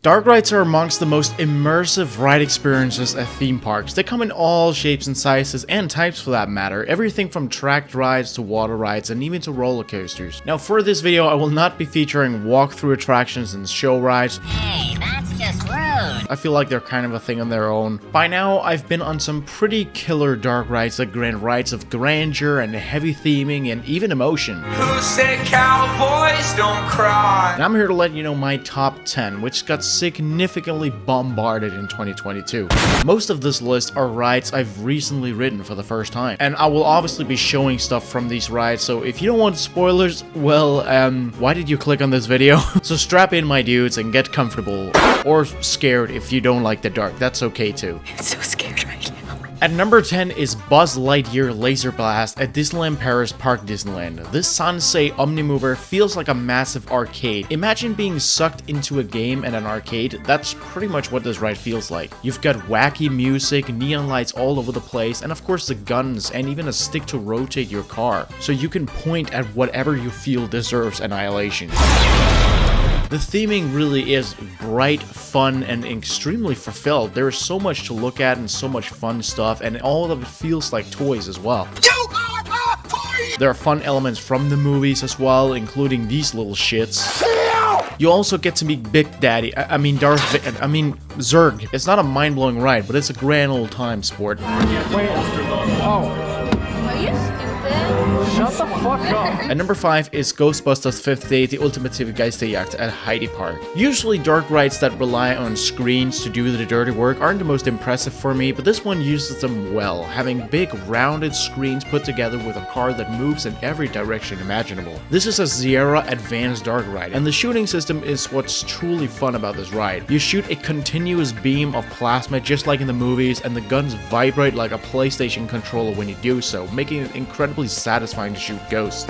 Dark rides are amongst the most immersive ride experiences at theme parks. They come in all shapes and sizes and types for that matter, everything from tracked rides to water rides and even to roller coasters. Now for this video I will not be featuring walkthrough attractions and show rides. Hey, that's just rude. I feel like they're kind of a thing on their own. By now I've been on some pretty killer dark rides that grant rides of grandeur and heavy theming and even emotion. Who said cowboys don't cry? And I'm here to let you know my top 10, which got significantly bombarded in 2022. Most of this list are rides I've recently ridden for the first time, and I will obviously be showing stuff from these rides, so if you don't want spoilers, well, why did you click on this video? So strap in, my dudes, and get comfortable, or scared if you don't like the dark, that's okay too. I'm so scared right now. At number 10 is Buzz Lightyear Laser Blast at Disneyland Paris Park Disneyland. This Sansei Omnimover feels like a massive arcade. Imagine being sucked into a game at an arcade. That's pretty much what this ride feels like. You've got wacky music, neon lights all over the place, and of course the guns and even a stick to rotate your car, so you can point at whatever you feel deserves annihilation. The theming really is bright, fun, and extremely fulfilled. There is so much to look at and so much fun stuff, and all of it feels like toys as well. There are fun elements from the movies as well, including these little shits. You also get to meet Big Daddy, Zurg. It's not a mind-blowing ride, but it's a grand old time sport. Are you stupid? Shut the fuck up. At number 5 is Ghostbusters 5th Day, the Ultimative Geisterjagd at Heidi Park. Usually dark rides that rely on screens to do the dirty work aren't the most impressive for me, but this one uses them well, having big rounded screens put together with a car that moves in every direction imaginable. This is a Sierra Advanced Dark Ride, and the shooting system is what's truly fun about this ride. You shoot a continuous beam of plasma just like in the movies, and the guns vibrate like a PlayStation controller when you do so, making it incredibly satisfying to shoot ghosts.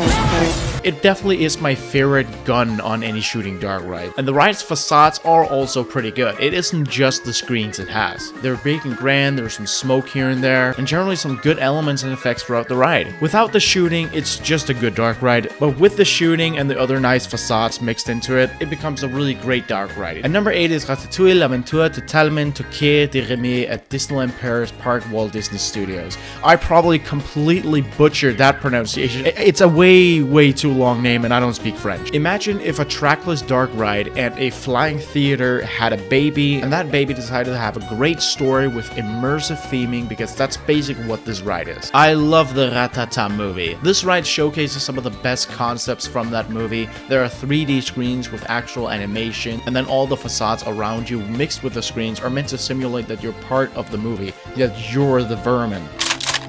It definitely is my favorite gun on any shooting dark ride, and the ride's facades are also pretty good. It isn't just the screens it has. They're big and grand, there's some smoke here and there, and generally some good elements and effects throughout the ride. Without the shooting, it's just a good dark ride, but with the shooting and the other nice facades mixed into it, it becomes a really great dark ride. At number 8 is Ratatouille l'Aventure totalement Tokyo de Remy at Disneyland Paris Park Walt Disney Studios. I probably completely butchered that pronunciation. It's a way too long name, and I don't speak French. Imagine if a trackless dark ride and a flying theater had a baby, and that baby decided to have a great story with immersive theming, because that's basically what this ride is. I love the Ratata movie. This ride showcases some of the best concepts from that movie. There are 3D screens with actual animation, and then all the facades around you mixed with the screens are meant to simulate that you're part of the movie, that you're the vermin.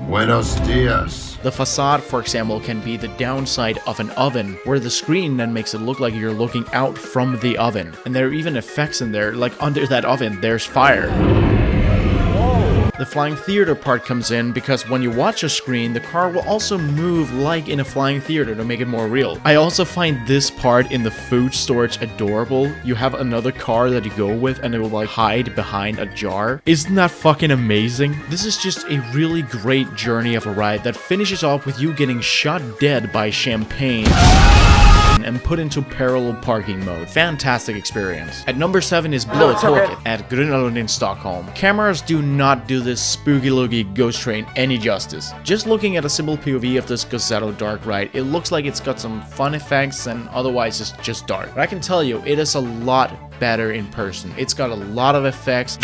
Buenos dias. The facade, for example, can be the downside of an oven, where the screen then makes it look like you're looking out from the oven. And there are even effects in there, like under that oven, there's fire. The flying theater part comes in because when you watch a screen, the car will also move like in a flying theater to make it more real. I also find this part in the food storage adorable. You have another car that you go with and it will like hide behind a jar. Isn't that fucking amazing? This is just a really great journey of a ride that finishes off with you getting shot dead by champagne and put into parallel parking mode. Fantastic experience. At number 7 is Blå Tåget at Gröna in Stockholm. Cameras do not do this spooky looky ghost train any justice. Just looking at a simple POV of this Gazzetto dark ride, it looks like it's got some fun effects and otherwise it's just dark. But I can tell you, it is a lot better in person. It's got a lot of effects,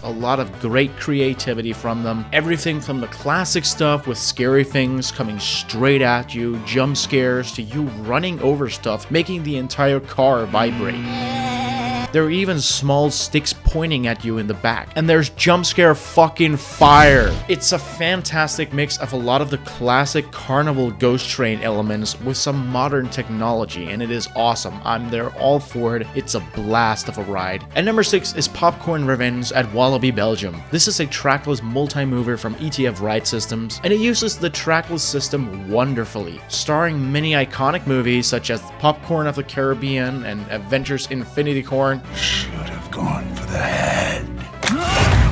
a lot of great creativity from them. Everything from the classic stuff with scary things coming straight at you, jump scares, to you running over stuff, making the entire car vibrate. There are even small sticks pointing at you in the back. And there's jump scare fucking fire. It's a fantastic mix of a lot of the classic carnival ghost train elements with some modern technology, and it is awesome. I'm there all for it. It's a blast of a ride. At number 6 is Popcorn Revenge at Walibi, Belgium. This is a trackless multi-mover from ETF Ride Systems, and it uses the trackless system wonderfully, starring many iconic movies such as Popcorn of the Caribbean and Adventures Infinity Corn. Should have gone for the head.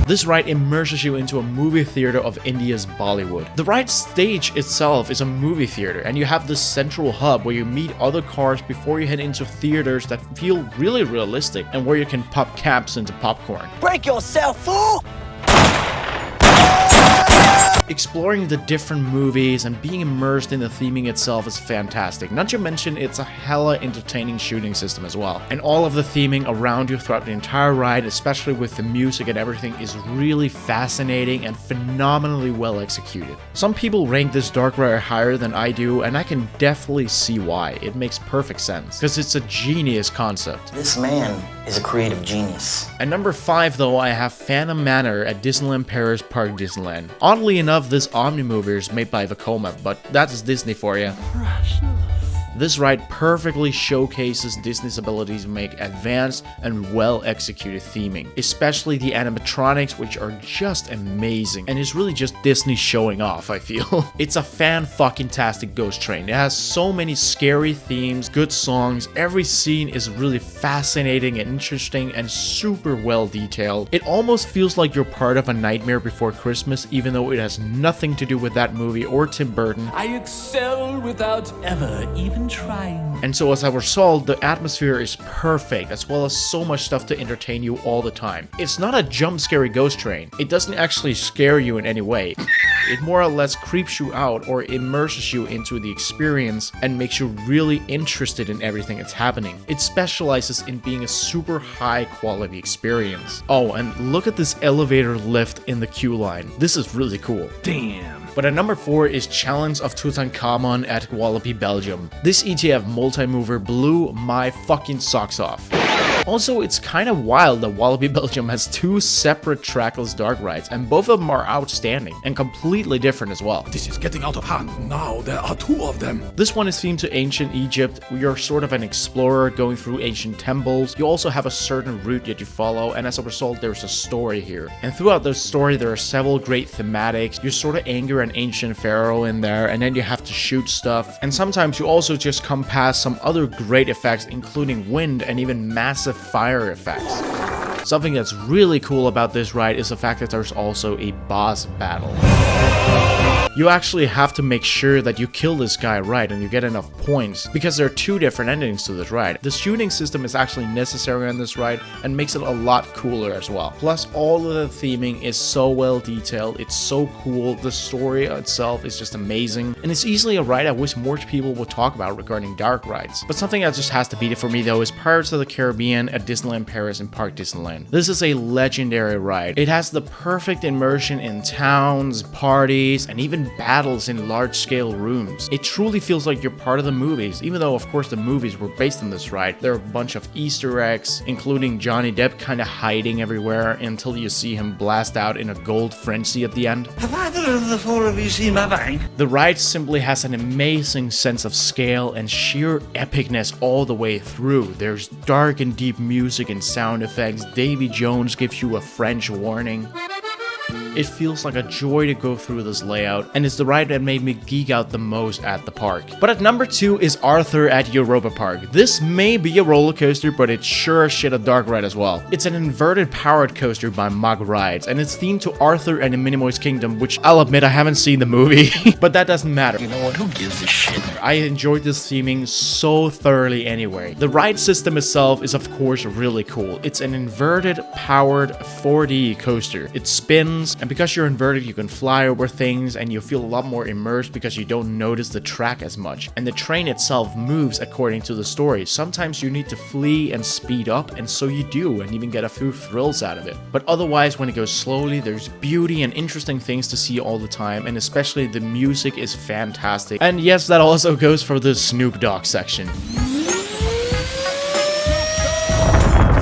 This ride immerses you into a movie theater of India's Bollywood. The ride stage itself is a movie theater, and you have this central hub where you meet other cars before you head into theaters that feel really realistic and where you can pop caps into popcorn. Break yourself, fool! Exploring the different movies and being immersed in the theming itself is fantastic. Not to mention, it's a hella entertaining shooting system as well. And all of the theming around you throughout the entire ride, especially with the music and everything, is really fascinating and phenomenally well executed. Some people rank this dark ride higher than I do, and I can definitely see why. It makes perfect sense, because it's a genius concept. This man is a creative genius. At number 5 though, I have Phantom Manor at Disneyland Paris Park Disneyland. Oddly enough, this Omni-mover is made by Vekoma, but that's Disney for you. This ride perfectly showcases Disney's ability to make advanced and well-executed theming, especially the animatronics, which are just amazing, and it's really just Disney showing off, I feel. It's a fan-fucking-tastic ghost train. It has so many scary themes, good songs, every scene is really fascinating and interesting and super well detailed. It almost feels like you're part of A Nightmare Before Christmas, even though it has nothing to do with that movie or Tim Burton. I excel without ever even trying. And so as a result, the atmosphere is perfect, as well as so much stuff to entertain you all the time. It's not a jump scary ghost train. It doesn't actually scare you in any way. It more or less creeps you out or immerses you into the experience and makes you really interested in everything that's happening. It specializes in being a super high quality experience. Oh, and look at this elevator lift in the queue line. This is really cool. Damn. But at number 4 is Challenge of Tutankhamun at Walibi, Belgium. This ETF multi-mover blew my fucking socks off. Also, it's kind of wild that Walibi Belgium has 2 separate trackless dark rides, and both of them are outstanding and completely different as well. This is getting out of hand. Now there are 2 of them. This one is themed to ancient Egypt. You're sort of an explorer going through ancient temples. You also have a certain route that you follow, and as a result, there's a story here. And throughout the story, there are several great thematics. You sort of anger an ancient pharaoh in there, and then you have to shoot stuff. And sometimes you also just come past some other great effects, including wind and even massive fire effects. Something that's really cool about this ride is the fact that there's also a boss battle. You actually have to make sure that you kill this guy right and you get enough points, because there are 2 different endings to this ride. The shooting system is actually necessary on this ride and makes it a lot cooler as well. Plus, all of the theming is so well detailed, it's so cool, the story itself is just amazing, and it's easily a ride I wish more people would talk about regarding dark rides. But something that just has to beat it for me though is Pirates of the Caribbean at Disneyland Paris and Park Disneyland. This is a legendary ride. It has the perfect immersion in towns, parties, and even battles in large-scale rooms. It truly feels like you're part of the movies, even though of course the movies were based on this ride. There are a bunch of Easter eggs, including Johnny Depp kind of hiding everywhere until you see him blast out in a gold frenzy at the end. Have either of the 4 of you seen my bang? The ride simply has an amazing sense of scale and sheer epicness all the way through. There's dark and deep music and sound effects. Davy Jones gives you a French warning. It feels like a joy to go through this layout, and it's the ride that made me geek out the most at the park. But at number 2 is Arthur at Europa Park. This may be a roller coaster, but it's sure as shit a dark ride as well. It's an inverted powered coaster by Mog Rides, and it's themed to Arthur and the Minimoys Kingdom, which I'll admit I haven't seen the movie, but that doesn't matter. You know what? Who gives a shit? I enjoyed this theming so thoroughly anyway. The ride system itself is of course really cool. It's an inverted powered 4D coaster. It spins, and because you're inverted, you can fly over things and you feel a lot more immersed because you don't notice the track as much. And the train itself moves according to the story. Sometimes you need to flee and speed up, and so you do, and even get a few thrills out of it. But otherwise, when it goes slowly, there's beauty and interesting things to see all the time, and especially the music is fantastic. And yes, that also goes for the Snoop Dogg section.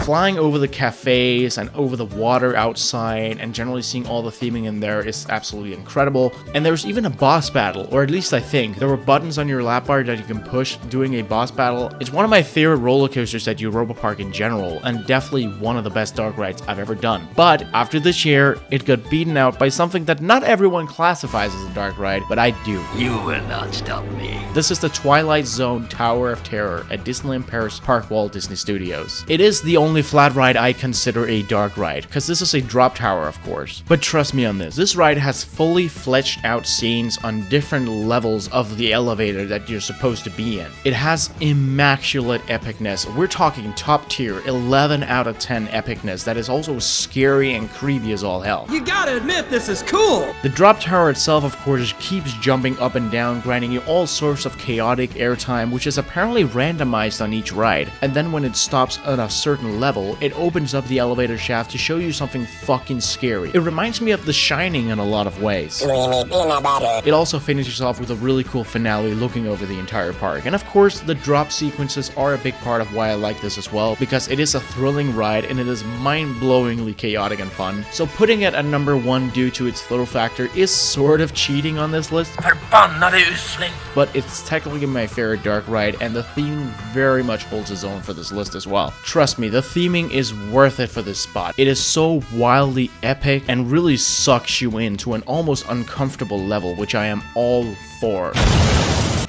Flying over the cafes and over the water outside and generally seeing all the theming in there is absolutely incredible. And there's even a boss battle, or at least I think. There were buttons on your lap bar that you can push during a boss battle. It's one of my favorite roller coasters at Europa Park in general, and definitely one of the best dark rides I've ever done. But after this year, it got beaten out by something that not everyone classifies as a dark ride, but I do. You will not stop me. This is the Twilight Zone Tower of Terror at Disneyland Paris Park Walt Disney Studios. It is the only only flat ride I consider a dark ride, because this is a drop tower, of course. But trust me on this ride has fully fleshed out scenes on different levels of the elevator that you're supposed to be in. It has immaculate epicness. We're talking top tier, 11 out of 10 epicness that is also scary and creepy as all hell. You gotta admit, this is cool! The drop tower itself, of course, keeps jumping up and down, granting you all sorts of chaotic airtime, which is apparently randomized on each ride. And then when it stops at a certain level, it opens up the elevator shaft to show you something fucking scary. It reminds me of The Shining in a lot of ways. It also finishes off with a really cool finale looking over the entire park. And of course, the drop sequences are a big part of why I like this as well, because it is a thrilling ride and it is mind-blowingly chaotic and fun. So putting it at number 1 due to its thrill factor is sort of cheating on this list. But it's technically my favorite dark ride, and the theme very much holds its own for this list as well. Trust me, the theming is worth it for this spot. It is so wildly epic and really sucks you into an almost uncomfortable level, which I am all for.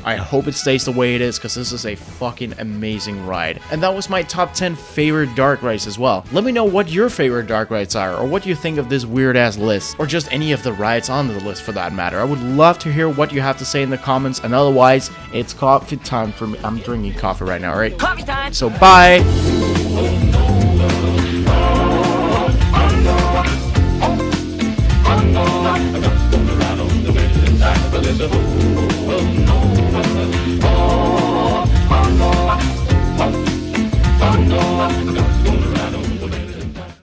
I hope it stays the way it is, because this is a fucking amazing ride. And that was my top 10 favorite dark rides as well. Let me know what your favorite dark rides are, or what you think of this weird ass list, or just any of the rides on the list for that matter. I would love to hear what you have to say in the comments, and otherwise, it's coffee time for me. I'm drinking coffee right now, alright? Coffee time! So bye!